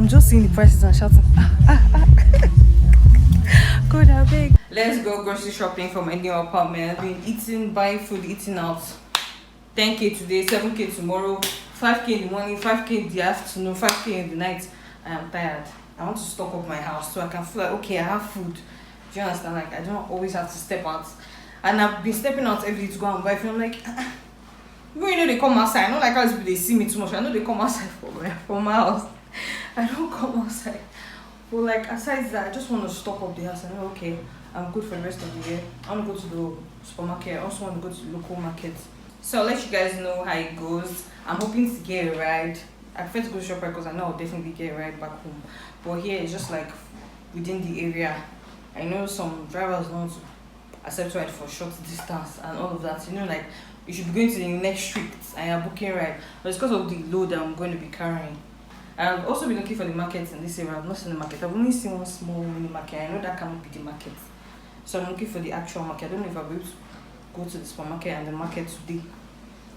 I'm just seeing the prices and shouting, God, I beg. Let's go grocery shopping for my new apartment. I've been eating, buying food, eating out. 10k today, 7k tomorrow, 5k in the morning, 5k in the afternoon, 5k in the night. I am tired. I want to stock up my house so I can feel like, okay, I have food. Do you understand? Like, I don't always have to step out. And I've been stepping out every day to go and buy food. I'm like, even you know they come outside. Not like how they see me too much. I know they come outside from my house. I don't come outside. But like, aside that, I just want to stock up the house. And okay, I'm good for the rest of the year. I want to go to the supermarket. I also want to go to the local market. So I'll let you guys know how it goes. I'm hoping to get a ride. I prefer to go to ShopRite because I know I'll definitely get a ride back home. But here it's just like within the area. I know some drivers don't accept ride for short distance and all of that. You know, like you should be going to the next street and you're booking ride. But it's because of the load that I'm going to be carrying. I've also been looking for the markets in this area. I've not seen the market. I've only seen one small mini market. I know that cannot be the market. So I'm looking for the actual market. I don't know if I'll be able to go to the supermarket and the market today.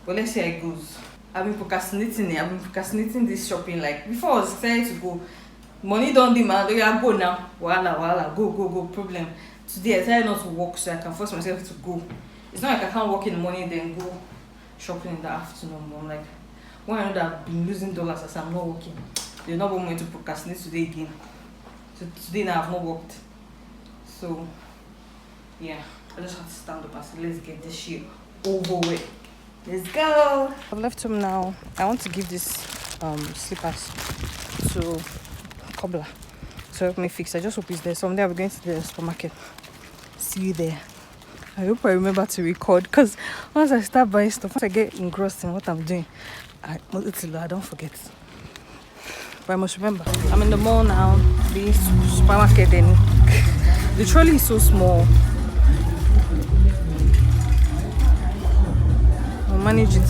But let's see how it goes. I've been procrastinating this shopping. Like before I was excited to go. Money don't demand. I go now. Voila. Go. Problem. Today I decided not to walk so I can force myself to go. It's not like I can't walk in the morning then go shopping in the afternoon. I'm like, when I know that I've been losing dollars as I'm not working, there's not going to procrastinate today again. So today now I've not worked. So yeah, I just have to stand up and say, let's get this shit over with. Let's go. I've left home now. I want to give this slippers to cobbler to help me fix. I just hope he's there. Someday I'll be going to the supermarket. See you there. I hope I remember to record because once I start buying stuff, once I get engrossed in what I'm doing, I don't forget. But I must remember. I'm in the mall now. The supermarket then. The trolley is so small. I'll manage it.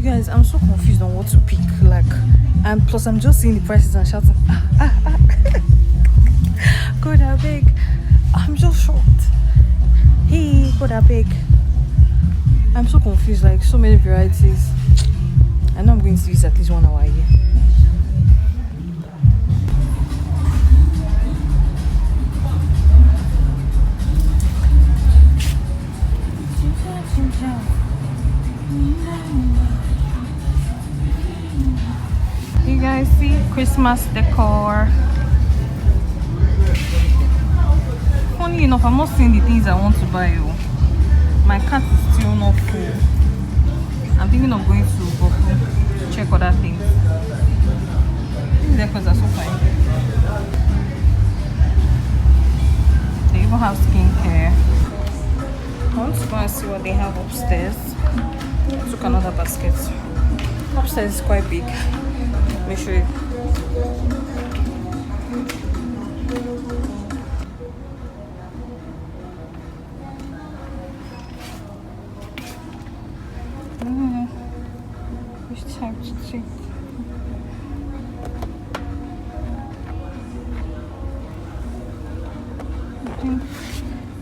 Guys, I'm so confused on what to pick. Like, and plus I'm just seeing the prices and shouting, God, I beg. I'm just shocked. Hey, God, I beg. I'm so confused. Like, so many varieties. I know I'm going to use at least 1 hour here. You guys see Christmas decor. Funny enough, I'm not seeing the things I want to buy. My cart is still not full. I'm thinking of going to Boku to check other things. These decors are so fine. They even have skincare. I want to go and see what they have upstairs. I took another basket. Upstairs is quite big. Let me show you. Which type to take?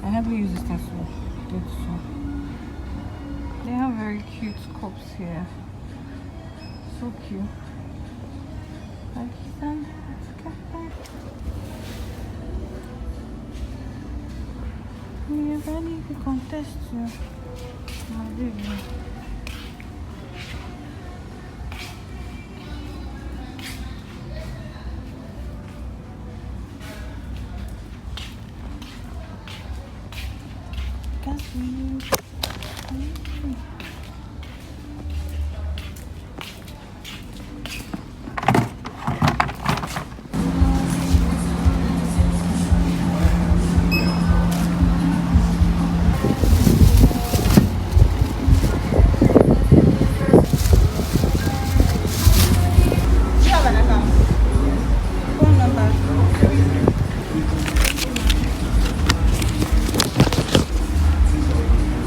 I hardly use this thing so. They have very cute cups here. So cute. Pakistan. We are ready to contest you. My baby.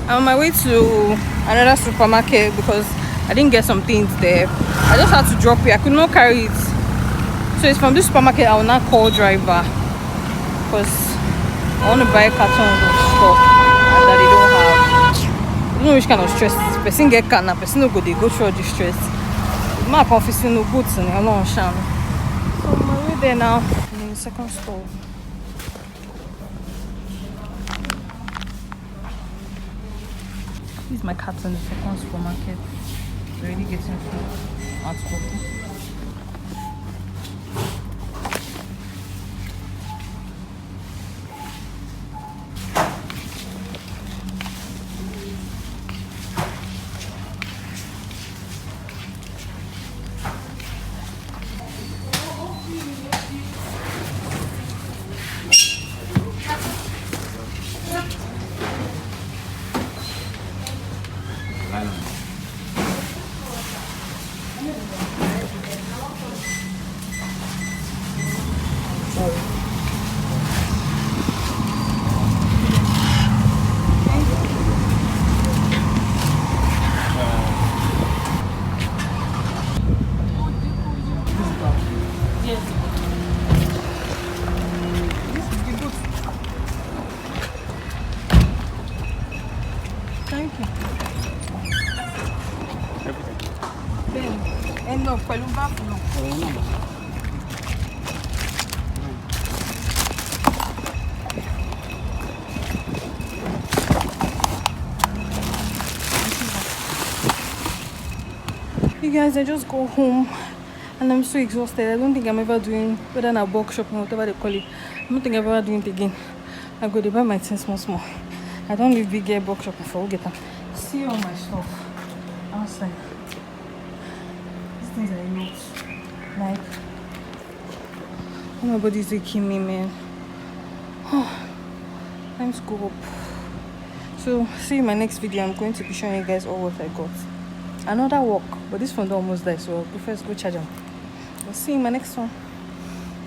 I'm on my way to another supermarket because I didn't get some things there. I just had to drop it. I could not carry it. So it's from this supermarket. I will not call driver because I want to buy cartons of stuff that they don't have. I don't know which kind of stress. Person get car now, person no go, they go through all this stress. My office no boots and a long sham. So I'm on my way there now. I'm in the second store. This is my cat in the second supermarket. It's already getting full. Outspoken. Thank you. Ben, no, pẹ̀lú báàpù náà. You guys, I just go home and I'm so exhausted. I don't think I'm ever doing, whether in a box shopping, whatever they call it. I don't think I'm ever doing it again. I go to buy my things small. I don't leave big box shopping for get them. See all my stuff outside. These things are not like nobody's taking me, man. Oh, let's go up. So see you in my next video. I'm going to be showing you guys all what I got. Another walk, but this phone almost died, so I'll prefer to go charge them. I'll see you in my next one.